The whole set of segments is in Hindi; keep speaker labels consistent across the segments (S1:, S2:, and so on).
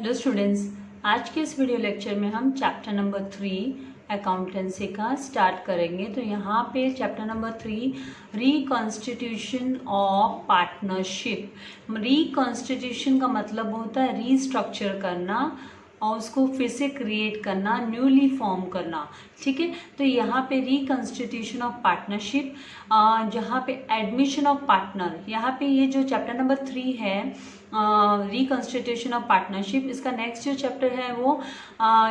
S1: हेलो स्टूडेंट्स, आज के इस वीडियो लेक्चर में हम चैप्टर नंबर 3 अकाउंटेंसी का स्टार्ट करेंगे। तो यहाँ पे chapter number 3 reconstitution of partnership. Reconstitution का मतलब होता है रीस्ट्रक्चर करना और उसको फिर से क्रिएट करना, न्यूली फॉर्म करना। ठीक है, तो यहाँ पे रिकॉन्स्टिट्यूशन ऑफ पार्टनरशिप, जहाँ पे एडमिशन ऑफ पार्टनर, यहाँ पे ये जो चैप्टर नंबर 3 है रिकॉन्स्टिट्यूशन ऑफ पार्टनरशिप, इसका नेक्स्ट जो चैप्टर है वो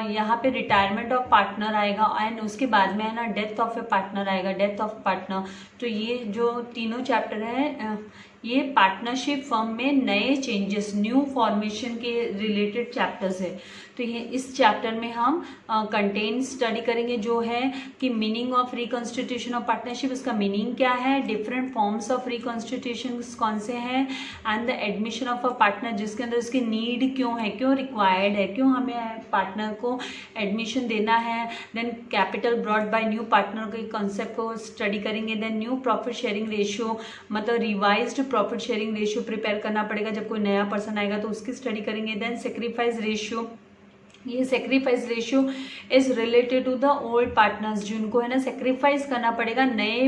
S1: यहाँ पे रिटायरमेंट ऑफ पार्टनर आएगा एंड उसके बाद में है ना डेथ ऑफ ए पार्टनर आएगा, डेथ ऑफ पार्टनर। तो ये जो तीनों चैप्टर है ये पार्टनरशिप फर्म में नए चेंजेस, न्यू फॉर्मेशन के रिलेटेड चैप्टर्स है। तो ये इस चैप्टर में हम कंटेंट स्टडी करेंगे, जो है कि meaning of reconstitution of partnership, इसका मीनिंग क्या है, डिफरेंट फॉर्म्स ऑफ रिकॉन्स्टिट्यूशन कौन से हैं, and the admission of a partner, जिसके अंदर उसकी नीड क्यों है, क्यों रिक्वायर्ड है, क्यों हमें पार्टनर को एडमिशन देना है। Then capital brought by new partner के कॉन्सेप्ट को स्टडी करेंगे। Then new profit sharing ratio, मतलब revised profit sharing ratio prepare करना पड़ेगा जब कोई नया पर्सन आएगा, तो उसकी स्टडी करेंगे। देन सेक्रीफाइस रेशियो, ये sacrifice ratio is related to the old partners, जिनको है ना सेक्रीफाइस करना पड़ेगा नए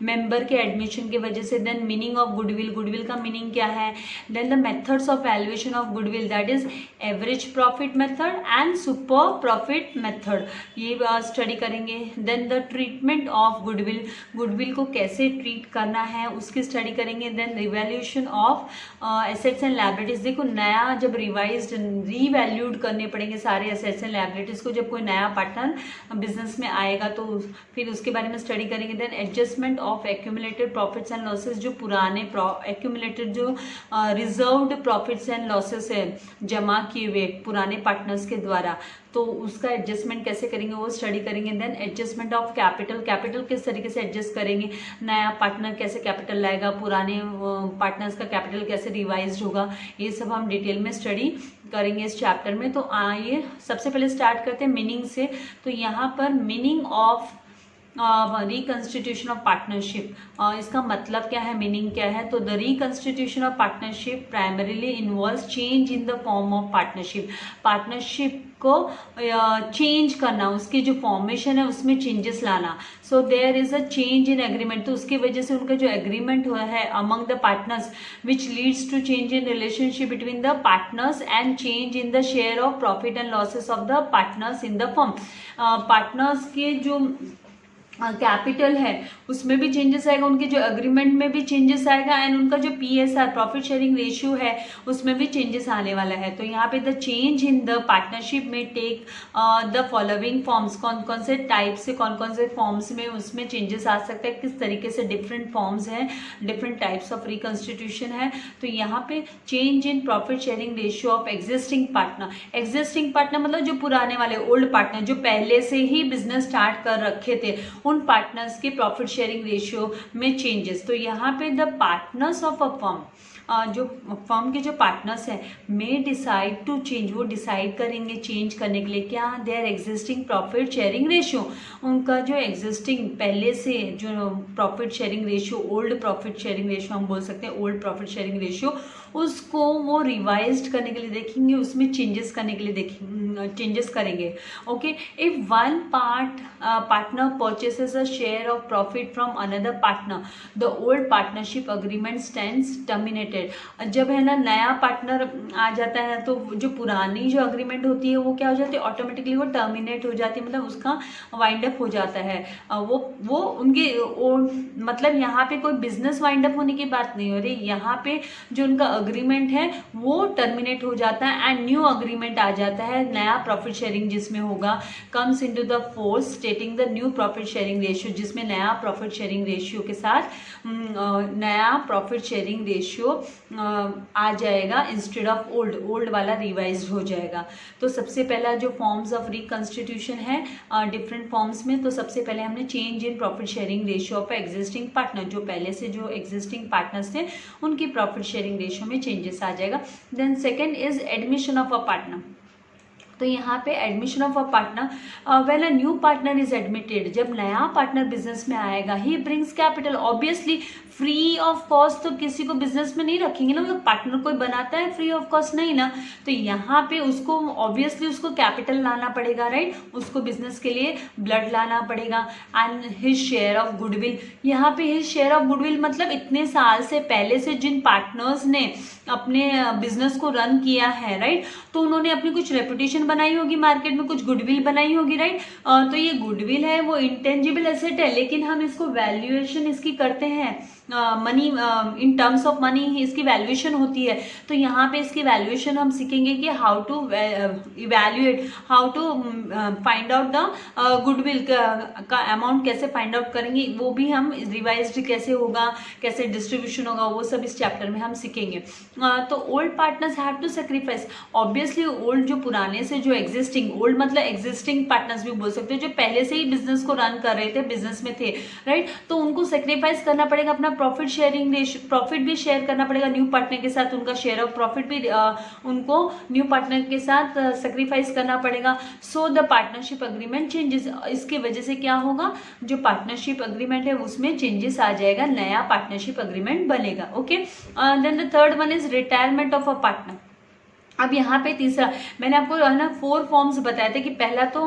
S1: मेंबर के एडमिशन की वजह से। Then meaning of goodwill, goodwill का मीनिंग क्या है। Then the methods of valuation of goodwill, that is average profit method and super profit method, ये स्टडी करेंगे। Then the treatment of goodwill, goodwill को कैसे ट्रीट करना है उसकी स्टडी करेंगे। Then revaluation of assets and liabilities, देखो नया जब रिवाइज्ड रीवैल्यूड करने पड़ेंगे सारे एसेट्स एंड लायबिलिटीज को जब कोई नया पार्टनर बिजनेस में आएगा, तो फिर उसके बारे में स्टडी करेंगे। Then adjustment of accumulated profits and losses, जो पुराने एक्यूमुलेटेड जो रिजर्व्ड प्रॉफिट्स एंड लॉसेस है जमा किए हुए पुराने पार्टनर्स के द्वारा, तो उसका एडजस्टमेंट कैसे करेंगे वो स्टडी करेंगे। Then adjustment of capital, capital किस तरीके से एडजस्ट करेंगे, नया पार्टनर कैसे कैपिटल लाएगा, पुराने पार्टनर्स का कैपिटल कैसे रिवाइज्ड होगा, ये सब हम डिटेल में स्टडी करेंगे इस चैप्टर में। तो आइए सबसे पहले स्टार्ट करते हैं मीनिंग से। तो यहाँ पर meaning of reconstitution of partnership, इसका मतलब क्या है, मीनिंग क्या है। तो the reconstitution of partnership primarily involves change in the form of partnership, partnership को चेंज करना, उसकी जो फॉर्मेशन है उसमें चेंजेस लाना। So there is a change in agreement, तो उसकी वजह से उनका जो एग्रीमेंट हुआ है among the partners which leads to change in relationship between the partners and change in the share of profit and losses of the partners in the firm. Partners के जो कैपिटल है उसमें भी चेंजेस आएगा, उनके जो एग्रीमेंट में भी चेंजेस आएगा एंड उनका जो PSR प्रॉफिट शेयरिंग रेशियो है उसमें भी चेंजेस आने वाला है। तो यहाँ पे the change in the partnership में टेक द फॉलोइंग फॉर्म्स, कौन कौन से टाइप से कौन कौन से फॉर्म्स में उसमें चेंजेस आ सकता है, किस तरीके से डिफरेंट फॉर्म्स हैं, डिफरेंट टाइप्स ऑफ रिकॉन्स्टिट्यूशन है। तो यहाँ पे change in profit sharing ratio of existing partner, existing partner मतलब जो पुराने वाले ओल्ड पार्टनर जो पहले से ही बिजनेस स्टार्ट कर रखे थे, उन पार्टनर्स के प्रॉफिट शेयरिंग रेशियो में चेंजेस। तो यहाँ पे the partners of a firm, जो फर्म के जो पार्टनर्स हैं मे डिसाइड टू चेंज, वो डिसाइड करेंगे चेंज करने के लिए क्या, their existing profit sharing ratio, उनका जो एग्जिस्टिंग पहले से जो profit sharing ratio, old profit sharing ratio हम बोल सकते हैं, ओल्ड प्रॉफिट शेयरिंग रेशियो, उसको वो रिवाइज्ड करने के लिए देखेंगे, उसमें चेंजेस करने के लिए देखेंगे, चेंजेस करेंगे। Okay, if one partner purchases a share of profit from another partner, the old partnership agreement stands terminated. जब है ना नया पार्टनर आ जाता है तो जो पुरानी जो अग्रीमेंट होती है वो क्या हो जाती है, ऑटोमेटिकली वो टर्मिनेट हो जाती है, मतलब उसका वाइंड अप हो जाता है। वो उनके मतलब यहाँ पे कोई बिजनेस वाइंड अप होने की बात नहीं हो रही, यहाँ पे जो उनका अग्रीमेंट है वो टर्मिनेट हो जाता है एंड न्यू अग्रीमेंट आ जाता है, नया प्रॉफिट शेयरिंग जिसमें होगा, comes into the force stating the new profit sharing ratio, जिसमें नया प्रॉफिट शेयरिंग रेशियो के साथ नया प्रॉफिट शेयरिंग रेशियो आ जाएगा इंस्टेड ऑफ ओल्ड, ओल्ड वाला रिवाइज्ड हो जाएगा। तो सबसे पहला जो फॉर्म्स ऑफ रिकॉन्स्टिट्यूशन है डिफरेंट फॉर्म्स में, तो सबसे पहले हमने change in profit sharing ratio of existing partner, जो पहले से जो एग्जिस्टिंग पार्टनर्स थे उनकी प्रॉफिट शेयरिंग रेशियो में चेंजेस आ जाएगा। Then second is admission of a partner, तो यहाँ पे admission of a partner, when a new partner is admitted, जब नया पार्टनर बिजनेस में आएगा, he brings capital, obviously free of cost तो किसी को बिजनेस में नहीं रखेंगे ना, मतलब पार्टनर कोई बनाता है फ्री ऑफ कॉस्ट नहीं ना, तो यहाँ पे उसको ऑब्वियसली उसको कैपिटल लाना पड़ेगा, राइट, उसको बिजनेस के लिए ब्लड लाना पड़ेगा। And his share of goodwill, यहाँ पे हिज शेयर ऑफ गुडविल मतलब इतने साल से पहले से जिन पार्टनर्स ने अपने बिजनेस को रन किया है, राइट, तो उन्होंने अपनी कुछ रेपुटेशन बनाई होगी मार्केट में, कुछ गुडविल बनाई होगी, राइट, तो ये गुडविल है वो इंटेंजिबल एसेट है, लेकिन हम इसको वैल्यूएशन इसकी करते हैं money, in terms of money ही इसकी वैल्यूएशन होती है। तो यहाँ पे इसकी वैल्यूएशन हम सीखेंगे कि how to evaluate, how to find out the goodwill का अमाउंट कैसे फाइंड आउट करेंगे, वो भी हम रिवाइज्ड कैसे होगा, कैसे डिस्ट्रीब्यूशन होगा, वो सब इस चैप्टर में हम सीखेंगे। तो old partners have to sacrifice, obviously old जो पुराने से जो एग्जिस्टिंग, ओल्ड मतलब एग्जिस्टिंग पार्टनर्स भी बोल सकते हो, जो पहले से ही बिजनेस को रन कर रहे थे, बिजनेस में थे, राइट, तो उनको सेक्रीफाइस करना पड़ेगा, अपना प्रॉफिट शेयरिंग रेशियो, प्रॉफिट भी शेयर करना पड़ेगा न्यू पार्टनर के साथ, उनका शेयर ऑफ प्रॉफिट भी उनको न्यू पार्टनर के साथ सेक्रीफाइस करना पड़ेगा। So the partnership agreement changes, इसकी वजह से क्या होगा, जो पार्टनरशिप अग्रीमेंट है उसमें चेंजेस आ जाएगा, नया पार्टनरशिप अग्रीमेंट बनेगा। Okay, then the third one is retirement of a partner. अब यहाँ पे तीसरा, मैंने आपको है ना 4 फॉर्म्स बताए थे कि पहला तो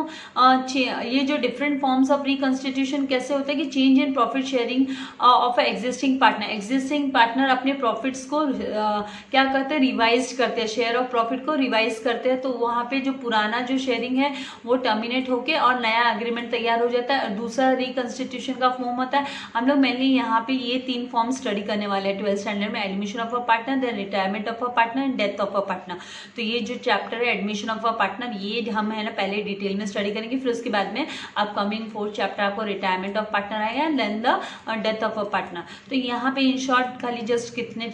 S1: ये जो डिफरेंट फॉर्म्स ऑफ रिकॉन्स्टिट्यूशन कैसे होता है कि change in profit sharing of existing partner, existing partner अपने प्रॉफिट्स को क्या करते हैं, रिवाइज करते हैं, शेयर ऑफ प्रॉफिट को रिवाइज करते हैं, तो वहाँ पे जो पुराना जो शेयरिंग है वो टर्मिनेट होके और नया एग्रीमेंट तैयार हो जाता है, और दूसरा रिकॉन्स्टिट्यूशन का फॉर्म होता है। हम लोग मेनली यहाँ पे ये 3 फॉर्म स्टडी करने वाले हैं 12th स्टैंडर्ड में, admission of a partner, then retirement of a partner and death of a partner. तो ये जो चैप्टर है एडमिशन ऑफ अ पार्टनर, ये हम है ना पहले डिटेल में स्टडी करेंगे, फिर उसके बाद में अपकमिंग 4th चैप्टर आपको रिटायरमेंट ऑफ पार्टनर आएगा and then the death of a partner. तो यहाँ पे इन शॉर्ट खाली जस्ट कितने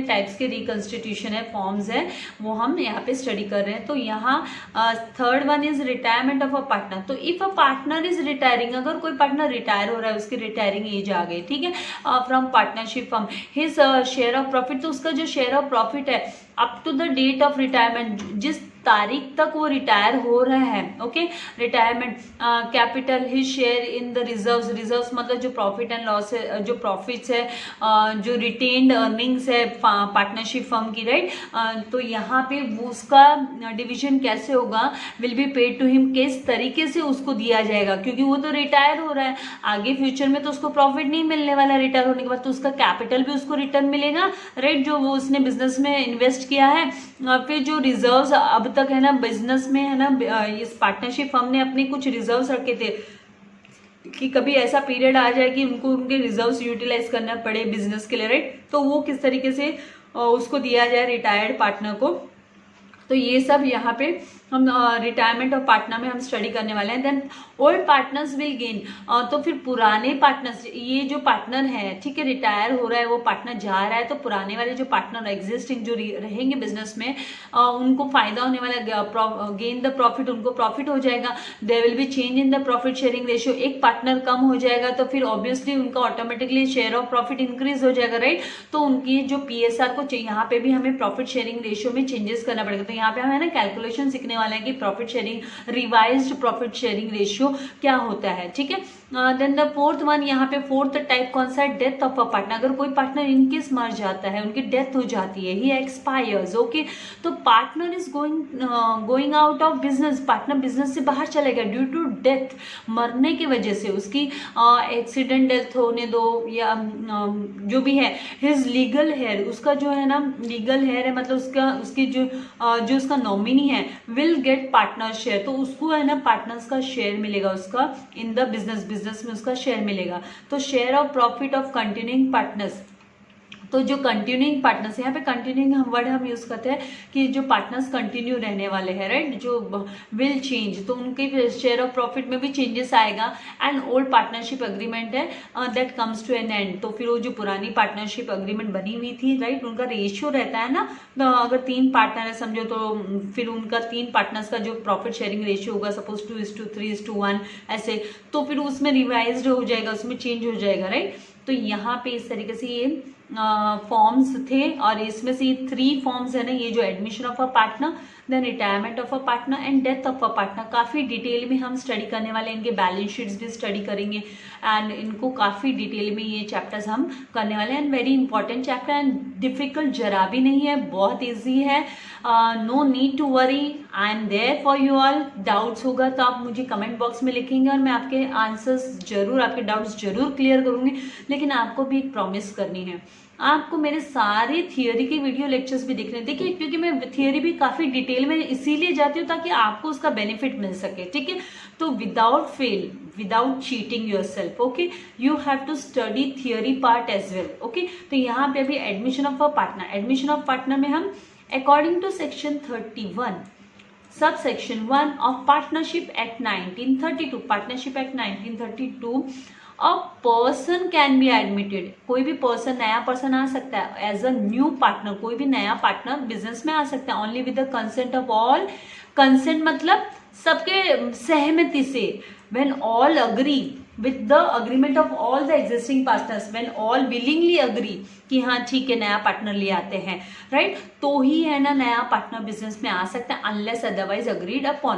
S1: टाइप्स के रिकॉन्स्टिट्यूशन है, फॉर्म्स है, वो हम यहाँ पे स्टडी कर रहे हैं। तो यहाँ third one is retirement of a partner. तो if a partner is retiring, अगर कोई पार्टनर रिटायर हो रहा है, उसकी रिटायरिंग एज आ गई, ठीक है, from partnership firm, his share of profit, तो उसका जो शेयर ऑफ प्रॉफिट है up to the date of retirement, जिस तारीख तक वो रिटायर हो रहा है, okay, retirement capital, his share in the reserves, reserves मतलब जो प्रॉफिट एंड लॉस है, जो प्रॉफिट्स है, जो रिटेन्ड अर्निंग्स है पार्टनरशिप फर्म की, राइट, तो यहाँ पे उसका डिवीजन कैसे होगा, will be paid to him, किस तरीके से उसको दिया जाएगा, क्योंकि वो तो रिटायर हो रहा है, आगे फ्यूचर में तो उसको प्रॉफिट नहीं मिलने वाला रिटायर होने के बाद, तो उसका कैपिटल भी उसको रिटर्न मिलेगा, राइट, जो वो उसने बिजनेस में इन्वेस्ट किया है, फिर जो रिजर्व्स अब तक है ना बिजनेस में है ना, इस पार्टनरशिप फर्म ने अपने कुछ रिजर्व्स रखे थे कि कभी ऐसा पीरियड आ जाए कि उनको उनके रिजर्व्स यूटिलाइज करना पड़े बिजनेस के लिए, राइट, तो वो किस तरीके से उसको दिया जाए रिटायर्ड पार्टनर को। तो ये सब यहाँ पे हम रिटायरमेंट ऑफ पार्टनर में हम स्टडी करने वाले हैं। Then old partners will gain, तो फिर पुराने पार्टनर्स, ये जो पार्टनर है, ठीक है, रिटायर हो रहा है, वो पार्टनर जा रहा है, तो पुराने वाले जो पार्टनर एग्जिस्टिंग जो रहेंगे बिजनेस में, उनको फायदा होने वाला, गेन द प्रॉफिट, उनको प्रॉफिट हो जाएगा। There will be change in the profit sharing ratio, एक पार्टनर कम हो जाएगा तो फिर ऑब्वियसली उनका automatically share of profit increase हो जाएगा, राइट, तो उनकी जो PSR को यहाँ पे भी हमें प्रॉफिट शेयरिंग रेशियो में चेंजेस करना पड़ेगा। तो यहाँ पे हम है ना कैलकुलेशन सीखने वाले हैं कि profit sharing, revised profit sharing ratio क्या होता है, ठीक है। देन द फोर्थ वन, यहाँ पे फोर्थ टाइप कौन सा है, डेथ ऑफ अ पार्टनर। अगर कोई पार्टनर इनकेस मर जाता है, उनकी डेथ हो जाती है, ही एक्सपायर्स, ओके, तो partner is going out of business, partner business से बाहर चलेगा ड्यू टू डेथ, मरने की वजह से, उसकी एक्सीडेंट डेथ होने दो या जो भी है, हिज लीगल हेयर, उसका जो है ना लीगल हेयर है, मतलब उसकी जो उसका नॉमिनी है, विल गेट पार्टनर शेयर, तो उसको है ना पार्टनर्स का शेयर मिलेगा, उसका इन द बिजनेस में उसका शेयर मिलेगा। तो share of profit of continuing partners, तो जो कंटिन्यूइंग पार्टनर्स, यहाँ पे कंटिन्यूइंग वर्ड हम यूज करते हैं कि जो पार्टनर्स कंटिन्यू रहने वाले हैं, राइट, जो विल चेंज, तो उनके शेयर ऑफ प्रॉफिट में भी चेंजेस आएगा। एंड ओल्ड पार्टनरशिप अग्रीमेंट है that comes to an end, तो फिर वो जो पुरानी पार्टनरशिप अग्रीमेंट बनी हुई थी, राइट, उनका रेशियो रहता है ना, तो अगर 3 पार्टनर है समझो, तो फिर उनका 3 पार्टनर्स का जो प्रॉफिट शेयरिंग रेशियो होगा, सपोज 2:3:1 ऐसे, तो फिर उसमें रिवाइज्ड हो जाएगा, उसमें चेंज हो जाएगा, राइट। तो यहाँ पे इस तरीके से ये फॉर्म्स थे, और इसमें से 3 फॉर्म्स है ना, ये जो admission of a partner, then retirement of a partner and death of a partner. काफ़ी डिटेल में हम स्टडी करने वाले, इनके बैलेंस शीट्स भी स्टडी करेंगे एंड इनको काफ़ी डिटेल में ये चैप्टर्स हम करने वाले हैं। And very important chapter and difficult जरा भी नहीं है, बहुत ईजी है। No need to worry, I am there for you all. Doubts होगा तो आप मुझे कमेंट बॉक्स में लिखेंगे और मैं आपके आंसर्स जरूर, आपके डाउट्स जरूर क्लियर करूंगी। लेकिन आपको भी एक प्रॉमिस करनी है, आपको मेरे सारे थियोरी के वीडियो लेक्चर्स भी देखने, देखिए क्योंकि मैं थियोरी भी काफ़ी डिटेल में इसीलिए जाती हूँ ताकि आपको उसका बेनिफिट मिल सके, ठीक है। तो without fail, without cheating yourself, okay, you have to study theory part as well, okay. तो यहाँ पे अभी admission of a partner, admission of partner में हम according to section 31 sub section 1 of partnership act 1932, partnership act 1932, a person can be admitted, कोई भी पर्सन, नया पर्सन आ सकता है एज अ न्यू पार्टनर, कोई भी नया पार्टनर बिजनेस में आ सकता है only with the consent of all. Consent मतलब सबके सहमति से, when all agree with the agreement of all the existing partners, when all willingly agree कि हाँ ठीक है नया पार्टनर ले आते हैं, राइट, तो ही है ना नया पार्टनर बिजनेस में आ सकता है, अनलेस अदरवाइज अग्रीड अपॉन।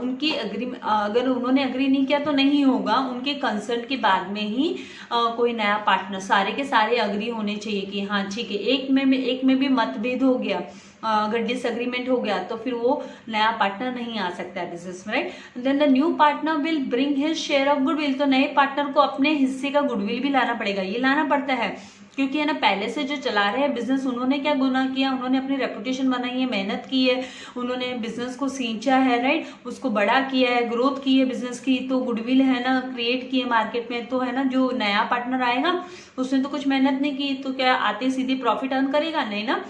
S1: उनकी अगर उन्होंने अग्री नहीं किया तो नहीं होगा, उनके कंसर्ट के बाद में ही कोई नया पार्टनर, सारे के सारे अग्री होने चाहिए कि हाँ ठीक है। एक में भी मतभेद हो गया, अगर डिसएग्रीमेंट हो गया तो फिर वो नया पार्टनर नहीं आ सकता है बिजनेस में, right. Then the new partner will bring his share of goodwill, तो नए पार्टनर को अपने हिस्से का गुडविल भी लाना पड़ेगा, ये लाना पड़ता है क्योंकि है ना पहले से जो चला रहे हैं बिजनेस, उन्होंने क्या गुनाह किया, उन्होंने अपनी रेपुटेशन बनाई है, मेहनत की है, उन्होंने बिजनेस को सींचा है, राइट, उसको बड़ा किया है, ग्रोथ की है बिजनेस की, तो गुडविल है ना क्रिएट की है मार्केट में। तो है ना जो नया पार्टनर आएगा उसने तो कुछ मेहनत नहीं की, तो क्या आते सीधे प्रॉफिट अर्न करेगा, नहीं ना,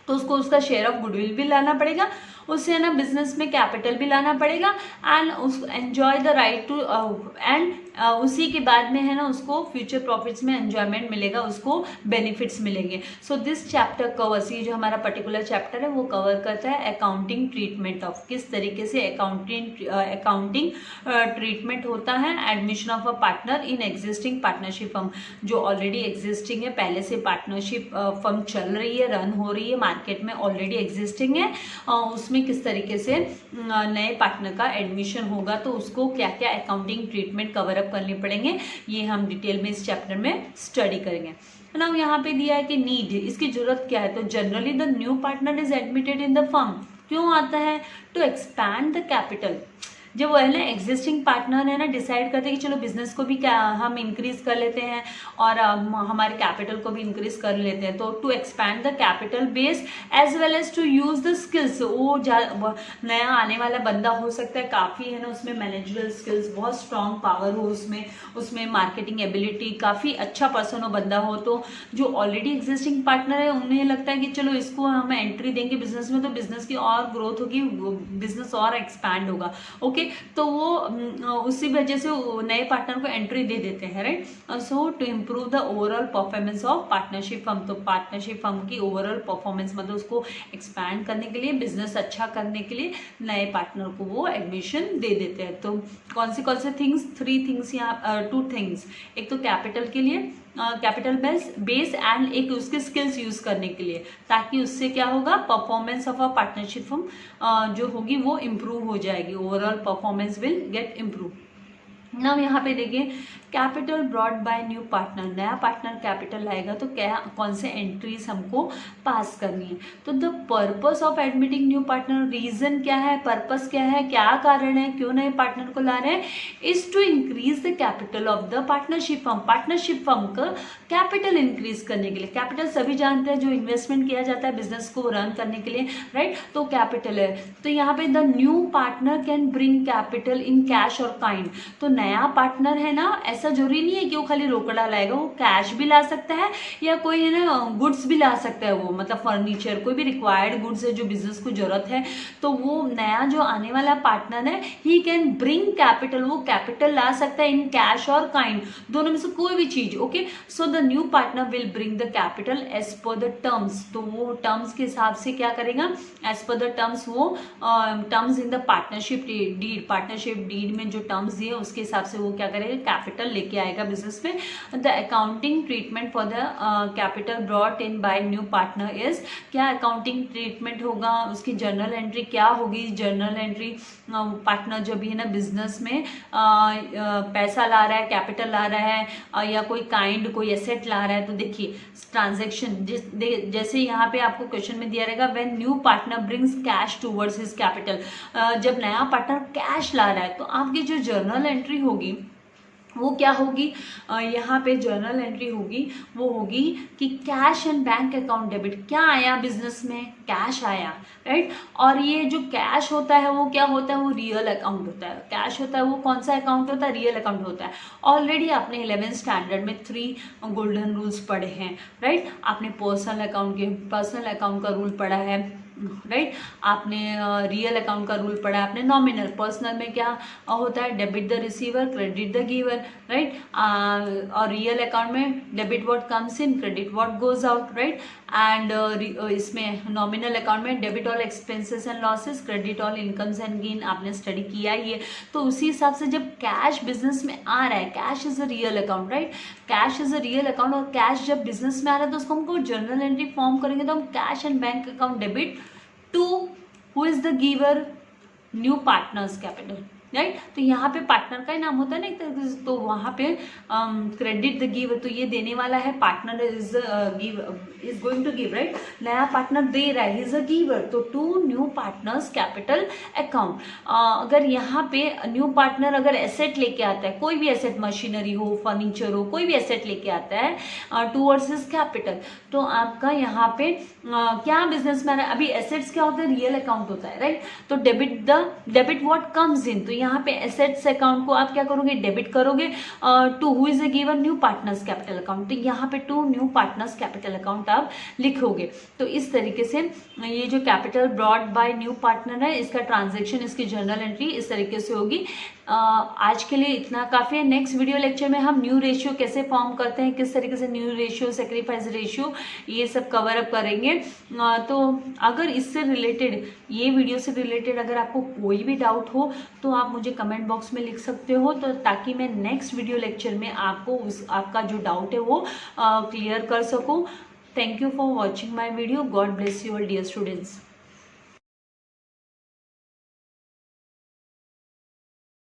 S1: तो उसको उसका शेयर ऑफ गुडविल भी लाना पड़ेगा, उससे है ना बिजनेस में कैपिटल भी लाना पड़ेगा एंड उस enjoy the right to and उसी के बाद में है ना उसको फ्यूचर प्रॉफिट्स में एंजॉयमेंट मिलेगा, उसको बेनिफिट्स मिलेंगे। सो दिस चैप्टर कवर्स, ये जो हमारा पर्टिकुलर चैप्टर है वो कवर करता है अकाउंटिंग ट्रीटमेंट ऑफ, किस तरीके से अकाउंटिंग ट्रीटमेंट होता है admission of a partner in existing partnership firm, जो ऑलरेडी एग्जिस्टिंग है, पहले से पार्टनरशिप फर्म चल रही है, रन हो रही है, मार्केट में ऑलरेडी एग्जिस्टिंग है, उसमें किस तरीके से नए पार्टनर का एडमिशन होगा, तो उसको क्या क्या अकाउंटिंग ट्रीटमेंट कवर अप करने पड़ेंगे, ये हम डिटेल में इस चैप्टर में स्टडी करेंगे। ना यहाँ पे दिया है कि नीड, इसकी जरूरत क्या है, तो generally the new partner is admitted in the firm, क्यों आता है, टू एक्सपैंड द कैपिटल। जब वो है ना एग्जिस्टिंग पार्टनर है ना डिसाइड करते हैं कि चलो बिजनेस को भी क्या हम इंक्रीज कर लेते हैं और हमारे कैपिटल को भी इंक्रीज कर लेते हैं, तो to expand the capital base as well as to use the skills, वो नया आने वाला बंदा हो सकता है काफ़ी है ना उसमें मैनेजरल स्किल्स, बहुत स्ट्रॉन्ग पावर हो उसमें मार्केटिंग एबिलिटी, काफ़ी अच्छा पर्सन हो बंदा हो, तो जो ऑलरेडी एग्जिस्टिंग पार्टनर है उन्हें लगता है कि चलो इसको हम एंट्री देंगे बिजनेस में तो बिजनेस की और ग्रोथ होगी, बिजनेस और एक्सपैंड होगा, ओके, तो वो उसी वजह से नए पार्टनर को एंट्री दे देते हैं, right. So to improve the overall performance of partnership firm, तो पार्टनरशिप फर्म की ओवरऑल परफॉर्मेंस मतलब उसको एक्सपैंड करने के लिए, बिजनेस अच्छा करने के लिए नए पार्टनर को वो एडमिशन दे देते हैं। तो कौन से थिंग्स, 3 थिंग्स यहाँ 2 थिंग्स, एक तो कैपिटल के लिए, कैपिटल बेस एंड एक उसके स्किल्स यूज करने के लिए, ताकि उससे क्या होगा, performance of a partnership firm जो होगी वो इम्प्रूव हो जाएगी, overall performance will get improve. Now यहाँ पे देखिए capital brought by new partner, नया पार्टनर कैपिटल लाएगा तो क्या कौन से एंट्रीज हमको पास करनी है, तो the purpose of admitting new partner, reason क्या है, पर्पस क्या है, क्या कारण है, क्यों नए पार्टनर को ला रहे हैं, is to increase the capital of the partnership firm, partnership firm का कैपिटल इंक्रीज करने के लिए। कैपिटल सभी जानते हैं जो इन्वेस्टमेंट किया जाता है बिजनेस को रन करने के लिए, राइट, तो कैपिटल है। तो यहाँ पे the new partner can bring capital in cash और काइंड, तो नया पार्टनर है ना ऐसा जरूरी नहीं है कि वो खाली रोकड़ा लाएगा, वो कैश भी ला सकता है या कोई है ना गुड्स भी ला सकता है, वो मतलब फर्नीचर, कोई भी रिक्वायर्ड गुड्स है जो बिजनेस को जरूरत है, तो वो नया जो आने वाला पार्टनर है ही कैन ब्रिंग कैपिटल, वो कैपिटल ला सकता है इन कैश और काइंड, दोनों में से कोई भी चीज, okay. So the new partner will bring the capital as per the terms, तो वो टर्म्स के हिसाब से क्या करेगा, एज पर द टर्म्स, वो terms in the partnership deed में जो टर्म्स दिए उसके हिसाब से वो क्या करेगा, कैपिटल लेके आएगा बिजनेस में। The accounting treatment for the capital brought in by new partner is, क्या अकाउंटिंग ट्रीटमेंट होगा, उसकी जर्नल एंट्री क्या होगी। जर्नल एंट्री पार्टनर जो भी है ना बिजनेस में पैसा ला रहा है, कैपिटल ला रहा है या कोई काइंड कोई एसेट ला रहा है, तो देखिए ट्रांजैक्शन जैसे यहाँ पे आपको क्वेश्चन में दिया रहेगा, when new partner brings cash towards his capital, जब नया पार्टनर कैश ला रहा है तो आपकी जो जर्नल एंट्री होगी वो क्या होगी, यहाँ पे जर्नल एंट्री होगी वो होगी कि cash and bank account debit, क्या आया बिजनेस में, कैश आया, राइट। और ये जो कैश होता है वो क्या होता है, वो रियल अकाउंट होता है। कैश होता है वो कौन सा अकाउंट होता है, रियल अकाउंट होता है। ऑलरेडी आपने 11th स्टैंडर्ड में 3 गोल्डन रूल्स पढ़े हैं, राइट। आपने पर्सनल अकाउंट का रूल पढ़ा है, राइट। आपने रियल अकाउंट का रूल पढ़ा है, आपने नॉमिनल। पर्सनल में क्या होता है, debit the receiver, credit the giver, right. और रियल अकाउंट में debit what comes in, credit what goes out, right. And इसमें नॉमिनल अकाउंट में debit all expenses and losses, credit all incomes and gain, आपने स्टडी किया ही है। तो उसी हिसाब से जब कैश बिजनेस में आ रहा है, cash is a real account, right. Cash is a real account, और कैश जब बिजनेस में आ रहा है तो उसको हमको जर्नल एंट्री फॉर्म करेंगे, तो हम cash and bank account debit to who is the giver, new partners capital, right. तो यहाँ पे पार्टनर का ही नाम होता है ना, तो वहाँ पे क्रेडिट द गिवर, तो ये देने वाला है, partner is going to give, right. नया पार्टनर दे रहा है, इज अ गिवर, तो to new partners capital account. अगर यहाँ पे न्यू पार्टनर अगर एसेट लेके आता है, कोई भी एसेट, मशीनरी हो, फर्नीचर हो, कोई भी एसेट लेके आता है टूवर्ड्स हिज कैपिटल, तो आपका यहाँ पे क्या बिजनेस में आ रहा है, अभी एसेट्स क्या होता है, रियल अकाउंट होता है, राइट। तो डेबिट व्हाट कम्स इन, तो यहाँ पे एसेट्स अकाउंट को आप क्या करोगे, डेबिट करोगे to who is a given, new partners capital account, तो यहाँ पे to new partners capital account आप लिखोगे। तो इस तरीके से ये जो capital brought by new partner है, इसका ट्रांजैक्शन, इसकी जर्नल एंट्री इस तरीके से होगी। आज के लिए इतना काफ़ी है। नेक्स्ट वीडियो लेक्चर में हम न्यू रेशियो कैसे फॉर्म करते हैं, किस तरीके से न्यू रेशियो, सेक्रीफाइस रेशियो, ये सब कवर अप करेंगे। तो अगर इससे रिलेटेड, ये वीडियो से रिलेटेड अगर आपको कोई भी डाउट हो तो आप मुझे कमेंट बॉक्स में लिख सकते हो, तो ताकि मैं नेक्स्ट वीडियो लेक्चर में आपको आपका जो डाउट है वो क्लियर कर सकूँ। Thank you for watching my video. God bless you all dear students.